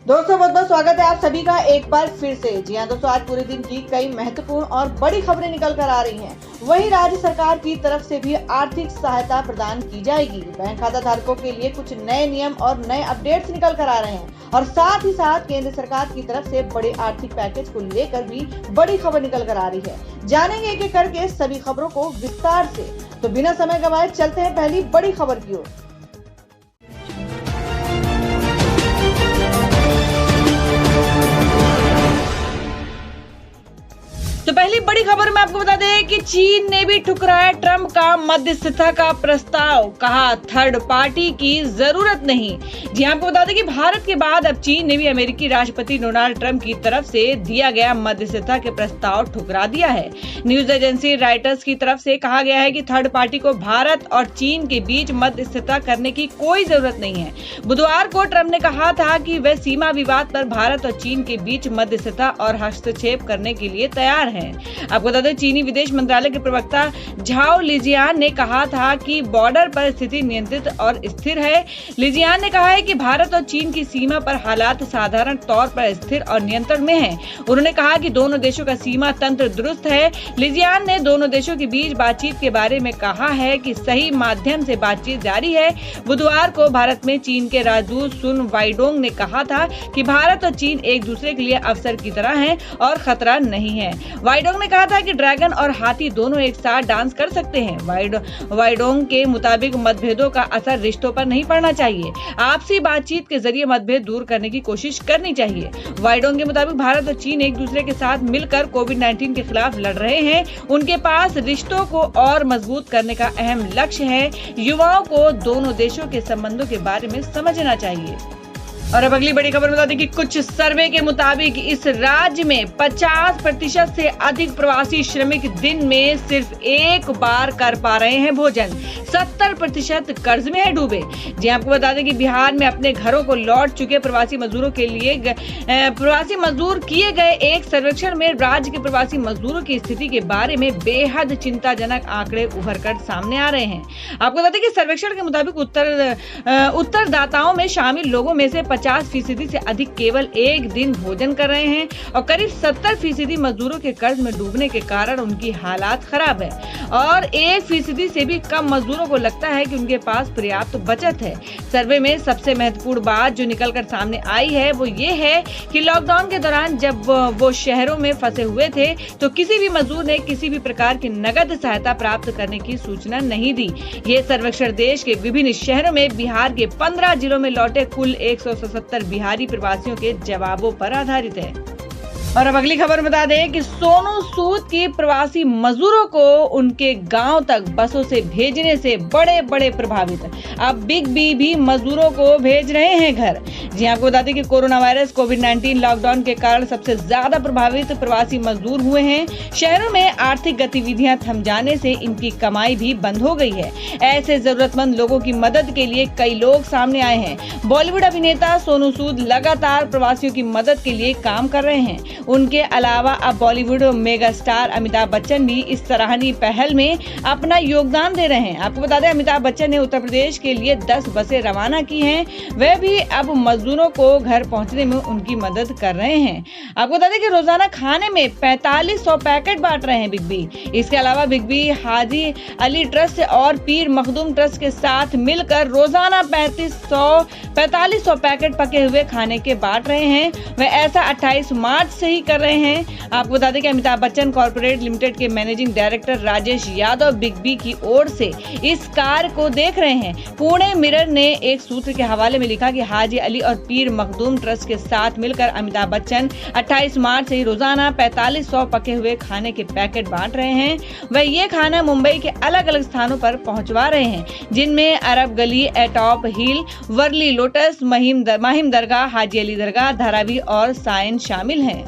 दोस्तों बहुत बहुत स्वागत है आप सभी का एक बार फिर से। जी हाँ दोस्तों, आज पूरे दिन की कई महत्वपूर्ण और बड़ी खबरें निकल कर आ रही हैं। वहीं राज्य सरकार की तरफ से भी आर्थिक सहायता प्रदान की जाएगी। बैंक खाता धारकों के लिए कुछ नए नियम और नए अपडेट्स निकल कर आ रहे हैं और साथ ही साथ केंद्र सरकार की तरफ से बड़े आर्थिक पैकेज को लेकर भी बड़ी खबर निकल कर आ रही है। जानेंगे एक एक करके सभी खबरों को विस्तार से। तो बिना समय गंवाए चलते हैं पहली बड़ी खबर की ओर। तो पहली बड़ी खबर में आपको बता दें कि चीन ने भी ठुकराया ट्रंप का मध्यस्थता का प्रस्ताव। कहा थर्ड पार्टी की जरूरत नहीं। जी आपको बता दें कि भारत के बाद अब चीन ने भी अमेरिकी राष्ट्रपति डोनाल्ड ट्रंप की तरफ से दिया गया मध्यस्थता के प्रस्ताव ठुकरा दिया है। न्यूज एजेंसी रॉयटर्स की तरफ से कहा गया है कि थर्ड पार्टी को भारत और चीन के बीच मध्यस्थता करने की कोई जरूरत नहीं है। बुधवार को ट्रंप ने कहा था कि वह सीमा विवाद पर भारत और चीन के बीच मध्यस्थता और हस्तक्षेप करने के लिए तैयार है। आपको बता दें चीनी विदेश मंत्रालय के प्रवक्ता झाओ लिजियान ने कहा था कि बॉर्डर पर स्थिति नियंत्रित और स्थिर है। लिजियान ने कहा है कि भारत और चीन की सीमा पर हालात साधारण तौर पर स्थिर और नियंत्रण में हैं। उन्होंने कहा कि दोनों देशों का सीमा तंत्र दुरुस्त है। लिजियान ने दोनों देशों के बीच बातचीत के बारे में कहा है कि सही माध्यम से बातचीत जारी है। बुधवार को भारत में चीन के राजदूत सुन वाइडोंग ने कहा था कि भारत और चीन एक दूसरे के लिए अवसर की तरह हैं और खतरा नहीं है। वाइडोंग ने कहा था कि ड्रैगन और हाथी दोनों एक साथ डांस कर सकते हैं। वाइडोंग के मुताबिक मतभेदों का असर रिश्तों पर नहीं पड़ना चाहिए। आपसी बातचीत के जरिए मतभेद दूर करने की कोशिश करनी चाहिए। वाइडोंग के मुताबिक भारत और चीन एक दूसरे के साथ मिलकर कोविड-19 के खिलाफ लड़ रहे हैं। उनके पास रिश्तों को और मजबूत करने का अहम लक्ष्य है। युवाओं को दोनों देशों के संबंधों के बारे में समझना चाहिए। और अब अगली बड़ी खबर बता दें कि कुछ सर्वे के मुताबिक इस राज्य में 50% से अधिक प्रवासी श्रमिक दिन में सिर्फ एक बार कर पा रहे हैं भोजन। 70% कर्ज में है डूबे। जी आपको बता दें कि बिहार में अपने घरों को लौट चुके प्रवासी मजदूरों के लिए प्रवासी मजदूर किए गए एक सर्वेक्षण में राज्य के प्रवासी मजदूरों की स्थिति के बारे में बेहद चिंताजनक आंकड़े उभर कर सामने आ रहे हैं। आपको बता दें कि सर्वेक्षण के मुताबिक उत्तरदाताओं में शामिल लोगों में से 50% से अधिक केवल एक दिन भोजन कर रहे हैं और करीब 70% मजदूरों के कर्ज में डूबने के कारण उनकी हालात खराब है और 1% से भी कम मजदूरों को लगता है कि उनके पास पर्याप्त बचत है। सर्वे में सबसे महत्वपूर्ण बात जो निकलकर सामने आई है वो ये है कि लॉकडाउन के दौरान जब वो शहरों में फंसे हुए थे तो किसी भी मजदूर ने किसी भी प्रकार की नगद सहायता प्राप्त करने की सूचना नहीं दी। ये सर्वेक्षण देश के विभिन्न शहरों में बिहार के 15 जिलों में लौटे कुल 177 बिहारी प्रवासियों के जवाबों पर आधारित है। और अब अगली खबर बता दें कि सोनू सूद की प्रवासी मजदूरों को उनके गांव तक बसों से भेजने से बड़े बड़े प्रभावित। अब बिग बी भी मजदूरों को भेज रहे हैं घर। जी आपको बता दें कि कोरोना वायरस कोविड-19 लॉकडाउन के कारण सबसे ज्यादा प्रभावित प्रवासी मजदूर हुए हैं। शहरों में आर्थिक गतिविधियां थम जाने से इनकी कमाई भी बंद हो गई है। ऐसे जरूरतमंद लोगों की मदद के लिए कई लोग सामने आए हैं। बॉलीवुड अभिनेता सोनू सूद लगातार प्रवासियों की मदद के लिए काम कर रहे हैं। उनके अलावा अब बॉलीवुड मेगा स्टार अमिताभ बच्चन भी इस सराहनीय पहल में अपना योगदान दे रहे हैं। आपको बता दें अमिताभ बच्चन ने उत्तर प्रदेश के लिए 10 बसें रवाना की हैं। वे भी अब मजदूरों को घर पहुंचने में उनकी मदद कर रहे हैं। आपको बता दें कि रोजाना खाने में 4500 पैकेट बांट रहे हैं बिग बी। इसके अलावा big B Haji Ali trust और पीर मखदूम ट्रस्ट के साथ मिलकर रोजाना 4500 पैकेट पके हुए खाने के बांट रहे हैं। वे ऐसा 28 मार्च से ही कर रहे हैं। आपको बता दें कि अमिताभ बच्चन कॉर्पोरेट लिमिटेड के managing director Rajesh Yadav big B की ओर से इस कार्य को देख रहे हैं। पुणे मिरर ने एक सूत्र के हवाले में लिखा कि हाजी अली और पीर मखदूम ट्रस्ट के साथ मिलकर अमिताभ बच्चन 28 मार्च से रोजाना 4500 पके हुए खाने के पैकेट बांट रहे हैं। वह ये खाना मुंबई के अलग अलग स्थानों पर पहुंचवा रहे हैं, जिनमें अरब गली, एटॉप हिल, वर्ली लोटस, माहिम दरगाह, हाजी अली दरगाह, धारावी और साइन शामिल हैं।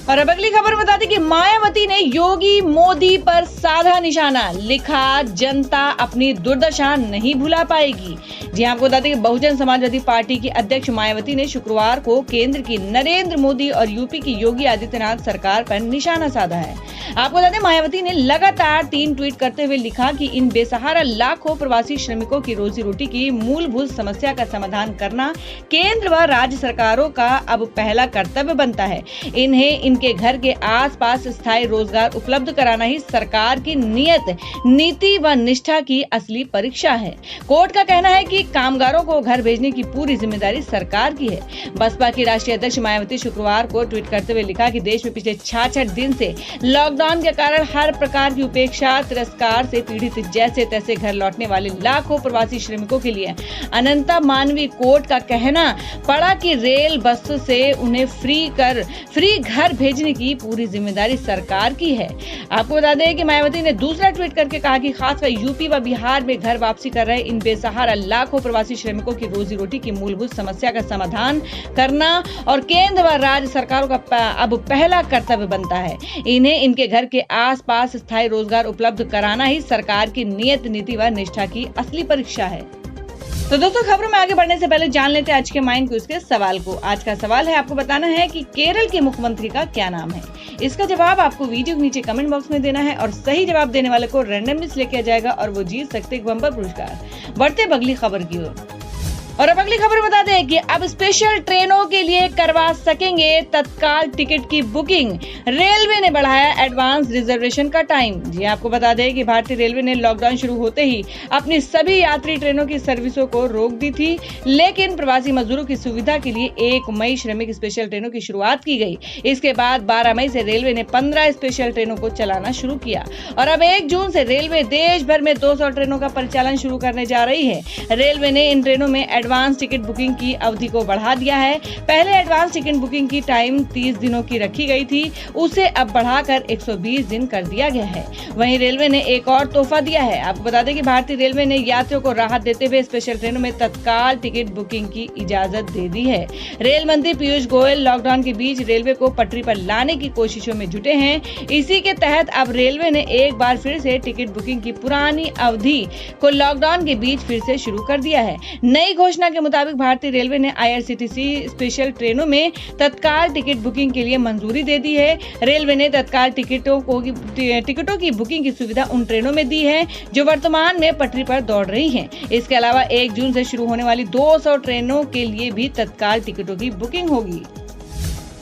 और अब अगली खबर बता दें कि मायावती ने योगी मोदी पर साधा निशाना, लिखा जनता अपनी दुर्दशा नहीं भुला पाएगी। जी आपको बता दें कि बहुजन समाजवादी पार्टी की अध्यक्ष मायावती ने शुक्रवार को केंद्र की नरेंद्र मोदी और यूपी की योगी आदित्यनाथ सरकार पर निशाना साधा है। आपको बता दें मायावती ने लगातार 3 ट्वीट करते हुए लिखा कि इन बेसहारा लाखों प्रवासी श्रमिकों की रोजी रोटी की मूलभूत समस्या का समाधान करना केंद्र व राज्य सरकारों का अब पहला कर्तव्य बनता है। इन्हें इनके घर के आसपास स्थायी रोजगार उपलब्ध कराना ही सरकार की नियत, नीति व निष्ठा की असली परीक्षा है। कोर्ट का कहना है कि कामगारों को घर भेजने की पूरी जिम्मेदारी सरकार की है। बसपा की राष्ट्रीय अध्यक्ष मायावती शुक्रवार को ट्वीट करते हुए लिखा कि देश में पिछले 66 दिन से लॉकडाउन के कारण हर प्रकार की उपेक्षा, तिरस्कार से पीड़ित जैसे तैसे घर लौटने वाले लाखों प्रवासी श्रमिकों के लिए अनंता मानवीय कोर्ट का कहना पड़ा कि रेल बस से उन्हें फ्री घर भेजने की पूरी जिम्मेदारी सरकार की है। आपको बता दें कि मायावती ने दूसरा ट्वीट करके कहा कि खासकर यूपी व बिहार में घर वापसी कर रहे इन बेसहारा लाखों प्रवासी श्रमिकों की रोजी रोटी की मूलभूत समस्या का समाधान करना और केंद्र व राज्य सरकारों का अब पहला कर्तव्य बनता है। इन्हें इनके घर के आसपास स्थायी रोजगार उपलब्ध कराना ही सरकार की नियत, नीति व निष्ठा की असली परीक्षा है। तो दोस्तों खबरों में आगे बढ़ने से पहले जान लेते हैं आज के माइंड क्विज के सवाल को। आज का सवाल है, आपको बताना है कि केरल के मुख्यमंत्री का क्या नाम है। इसका जवाब आपको वीडियो के नीचे कमेंट बॉक्स में देना है और सही जवाब देने वाले को रैंडमली सिलेक्ट किया जाएगा और वो जीत सकते हैं बम्पर पुरस्कार। बढ़ते अगली खबर की ओर। और अब अगली खबर बता दें कि अब स्पेशल ट्रेनों के लिए करवा सकेंगे तत्काल टिकट की बुकिंग। रेलवे ने बढ़ाया एडवांस रिजर्वेशन का टाइम। जी आपको बता दें कि भारतीय रेलवे ने लॉकडाउन शुरू होते ही अपनी सभी यात्री ट्रेनों की सर्विसों को रोक दी थी, लेकिन प्रवासी मजदूरों की सुविधा के लिए 1 मई श्रमिक स्पेशल ट्रेनों की शुरुआत की गई। इसके बाद 12 मई से रेलवे ने 15 स्पेशल ट्रेनों को चलाना शुरू किया और अब 1 जून से रेलवे देश भर में 200 ट्रेनों का परिचालन शुरू करने जा रही है। रेलवे ने इन ट्रेनों में एडवांस टिकट बुकिंग की अवधि को बढ़ा दिया है। पहले एडवांस टिकट बुकिंग की टाइम 30 दिनों की रखी गई थी, उसे अब बढ़ाकर 120 दिन कर दिया गया है। वहीं रेलवे ने एक और तोहफा दिया है। आपको बता दें कि भारतीय रेलवे ने यात्रियों को राहत देते हुए स्पेशल ट्रेनों में तत्काल टिकट बुकिंग की इजाजत दे दी है। रेल मंत्री पीयूष गोयल लॉकडाउन के बीच रेलवे को पटरी पर लाने की कोशिशों में जुटे हैं। इसी के तहत अब रेलवे ने एक बार फिर से टिकट बुकिंग की पुरानी अवधि को लॉकडाउन के बीच फिर से शुरू कर दिया है। नई घोषणा के मुताबिक भारतीय रेलवे ने आईआरसीटीसी स्पेशल ट्रेनों में तत्काल टिकट बुकिंग के लिए मंजूरी दे दी है। रेलवे ने तत्काल टिकटों की बुकिंग की सुविधा उन ट्रेनों में दी है जो वर्तमान में पटरी पर दौड़ रही हैं। इसके अलावा 1 जून से शुरू होने वाली 200 ट्रेनों के लिए भी तत्काल टिकटों की बुकिंग होगी।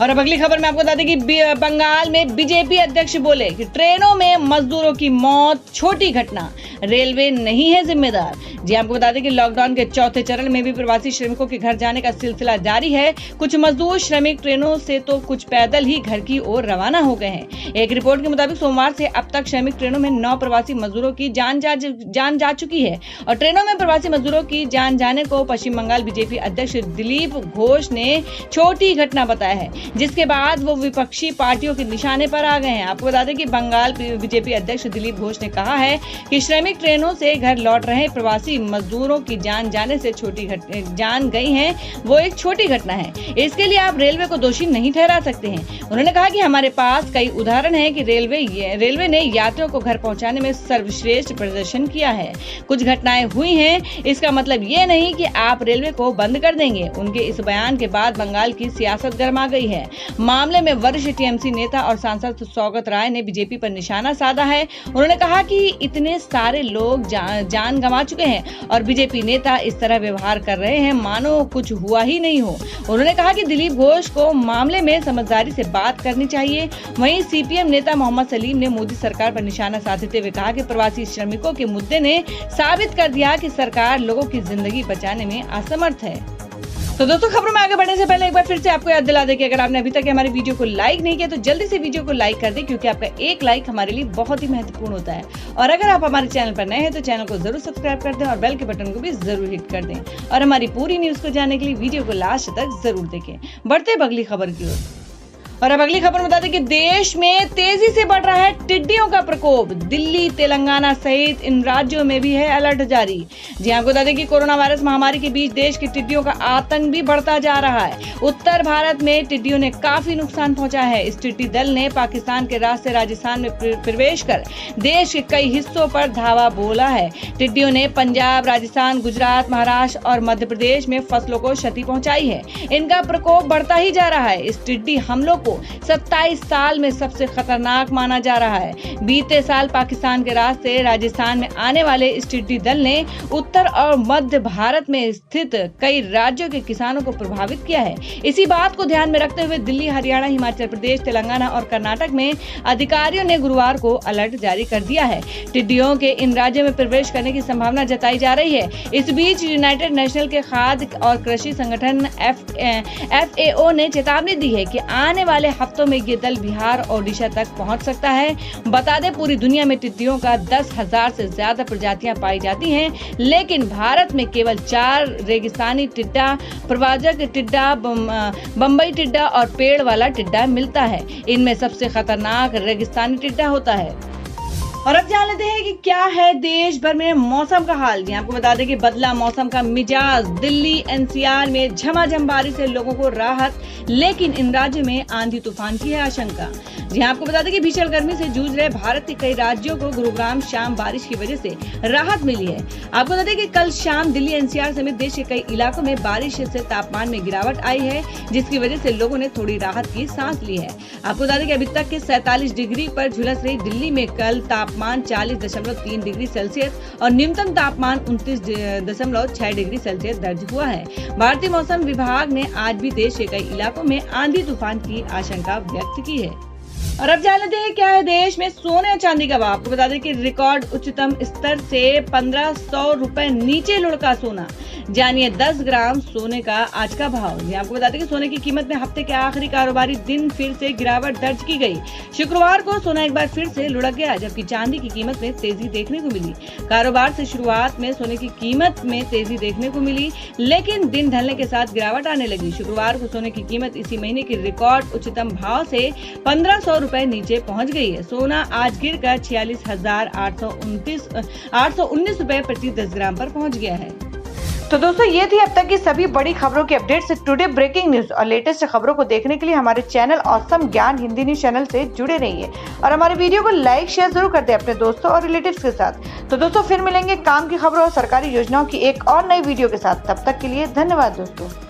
और अब अगली खबर में आपको बता दें कि बंगाल में बीजेपी अध्यक्ष बोले कि ट्रेनों में मजदूरों की मौत छोटी घटना, रेलवे नहीं है जिम्मेदार। जी आपको बता दें कि लॉकडाउन के चौथे चरण में भी प्रवासी श्रमिकों के घर जाने का सिलसिला जारी है। कुछ मजदूर श्रमिक ट्रेनों से तो कुछ पैदल ही घर की ओर रवाना हो गए हैं। एक रिपोर्ट के मुताबिक सोमवार से अब तक श्रमिक ट्रेनों में 9 प्रवासी मजदूरों की जान जा चुकी है और ट्रेनों में प्रवासी मजदूरों की जान जाने को पश्चिम बंगाल बीजेपी अध्यक्ष दिलीप घोष ने छोटी घटना बताया है, जिसके बाद वो विपक्षी पार्टियों के निशाने पर आ गए हैं। आपको बता दें कि बंगाल बीजेपी अध्यक्ष दिलीप घोष ने कहा है कि श्रमिक ट्रेनों से घर लौट रहे प्रवासी मजदूरों की जान जाने से जान गई है, वो एक छोटी घटना है। इसके लिए आप रेलवे को दोषी नहीं ठहरा सकते हैं। उन्होंने कहा कि हमारे पास कई उदाहरण हैं कि रेलवे ने यात्रियों को घर पहुंचाने में सर्वश्रेष्ठ प्रदर्शन किया है। कुछ घटनाएं हुई हैं, इसका मतलब ये नहीं कि आप रेलवे को बंद कर देंगे। उनके इस बयान के बाद बंगाल की सियासत गर्मा गई है। मामले में वरिष्ठ टीएमसी नेता और सांसद सौगत राय ने बीजेपी पर निशाना साधा है। उन्होंने कहा कि इतने सारे लोग जान गंवा चुके हैं और बीजेपी नेता इस तरह व्यवहार कर रहे हैं मानो कुछ हुआ ही नहीं हो। उन्होंने कहा कि दिलीप घोष को मामले में समझदारी से बात करनी चाहिए। वहीं सीपीएम नेता मोहम्मद सलीम ने मोदी सरकार पर निशाना साधते हुए कहा कि प्रवासी श्रमिकों के मुद्दे ने साबित कर दिया कि सरकार लोगों की जिंदगी बचाने में असमर्थ है। तो दोस्तों खबरों में आगे बढ़ने से पहले एक बार फिर से आपको याद दिला दें कि अगर आपने अभी तक हमारी वीडियो को लाइक नहीं किया तो जल्दी से वीडियो को लाइक कर दें, क्योंकि आपका एक लाइक हमारे लिए बहुत ही महत्वपूर्ण होता है। और अगर आप हमारे चैनल पर नए हैं तो चैनल को जरूर सब्सक्राइब कर दें और बेल के बटन को भी जरूर हिट कर दें और हमारी पूरी न्यूज को जानने के लिए वीडियो को लास्ट तक जरूर देखें। बढ़ते अगली खबर की ओर। और अब अगली खबर बता दें कि देश में तेजी से बढ़ रहा है टिड्डियों का प्रकोप। दिल्ली, तेलंगाना सहित इन राज्यों में भी है अलर्ट जारी। जी आपको बता दें कि कोरोना वायरस महामारी के बीच देश के टिड्डियों का आतंक भी बढ़ता जा रहा है। उत्तर भारत में टिड्डियों ने काफी नुकसान पहुंचा है। इस टिड्डी दल ने पाकिस्तान के रास्ते राजस्थान में प्रवेश कर देश के कई हिस्सों पर धावा बोला है। टिड्डियों ने पंजाब, राजस्थान, गुजरात, महाराष्ट्र और मध्य प्रदेश में फसलों को क्षति पहुंचाई है। इनका प्रकोप बढ़ता ही जा रहा है। इस टिड्डी हमलों को 27 साल में सबसे खतरनाक माना जा रहा है। बीते साल पाकिस्तान के रास्ते राजस्थान में आने वाले इस टिड्डी दल ने उत्तर और मध्य भारत में स्थित कई राज्यों के किसानों को प्रभावित किया है। इसी बात को ध्यान में रखते हुए दिल्ली, हरियाणा, हिमाचल प्रदेश, तेलंगाना और कर्नाटक में अधिकारियों ने गुरुवार को अलर्ट जारी कर दिया है। टिड्डियों के इन राज्यों में प्रवेश करने की संभावना जताई जा रही है। इस बीच यूनाइटेड नेशनल के खाद्य और कृषि संगठन FAO ने चेतावनी दी है कि आने वाले हफ्तों में ये दल बिहार और ओडिशा तक पहुंच सकता है। बता दें, पूरी दुनिया में टिड्डियों का 10,000 से ज्यादा प्रजातियां पाई जाती हैं, लेकिन भारत में केवल 4 रेगिस्तानी टिड्डा, प्रवाजक टिड्डा, बम्बई टिड्डा और पेड़ वाला टिड्डा मिलता है। इनमें सबसे खतरनाक रेगिस्तानी टिड्डा होता है। और अब जान लेते हैं कि क्या है देश भर में मौसम का हाल। जी आपको बता दें कि बदला मौसम का मिजाज। दिल्ली, NCR में झमाझम बारिश से लोगों को राहत, लेकिन इन राज्यों में आंधी तूफान की है आशंका। जी आपको बता दें कि भीषण गर्मी से जूझ रहे भारत के कई राज्यों को गुरुग्राम शाम बारिश की वजह से राहत मिली है। आपको बता दें कि कल शाम दिल्ली, NCR समेत देश के कई इलाकों में बारिश से तापमान में गिरावट आई है, जिसकी वजह से लोगों ने थोड़ी राहत की सांस ली है। आपको बता दें कि अभी तक के 47 डिग्री पर झुलस रही दिल्ली में कल तापमान 40.3 डिग्री सेल्सियस और न्यूनतम तापमान 29.6 डिग्री सेल्सियस दर्ज हुआ है। भारतीय मौसम विभाग ने आज भी देश के कई इलाकों में आंधी तूफान की आशंका व्यक्त की है। और अब जान लेते हैं क्या है देश में सोने और चांदी का भाव। आपको बता दें कि रिकॉर्ड उच्चतम स्तर से 1500 रुपए नीचे लुढ़का सोना। जानिए 10 ग्राम सोने का आज का भाव। आपको बता दें कि सोने की कीमत में हफ्ते के आखिरी कारोबारी दिन फिर से गिरावट दर्ज की गई। शुक्रवार को सोना एक बार फिर से लुढ़क गया, जबकि चांदी की कीमत में तेजी देखने को मिली। कारोबार से शुरुआत में सोने की कीमत में तेजी देखने को मिली, लेकिन दिन ढलने के साथ गिरावट आने लगी। शुक्रवार को सोने की कीमत इसी महीने की रिकॉर्ड उच्चतम भाव से 1500 रुपए नीचे पहुंच गई है। सोना आज गिरकर 46,819 रुपए प्रति 10 ग्राम पर पहुंच गया है। तो दोस्तों, ये थी अब तक की सभी बड़ी खबरों की अपडेट्स। टुडे ब्रेकिंग न्यूज और लेटेस्ट खबरों को देखने के लिए हमारे चैनल ऑसम ज्ञान हिंदी न्यूज चैनल से जुड़े रहिए और हमारे वीडियो को लाइक शेयर जरूर कर दें अपने दोस्तों और रिलेटिव्स के साथ। तो दोस्तों, फिर मिलेंगे काम की खबरों और सरकारी योजनाओं की एक और नई वीडियो के साथ। तब तक के लिए धन्यवाद दोस्तों।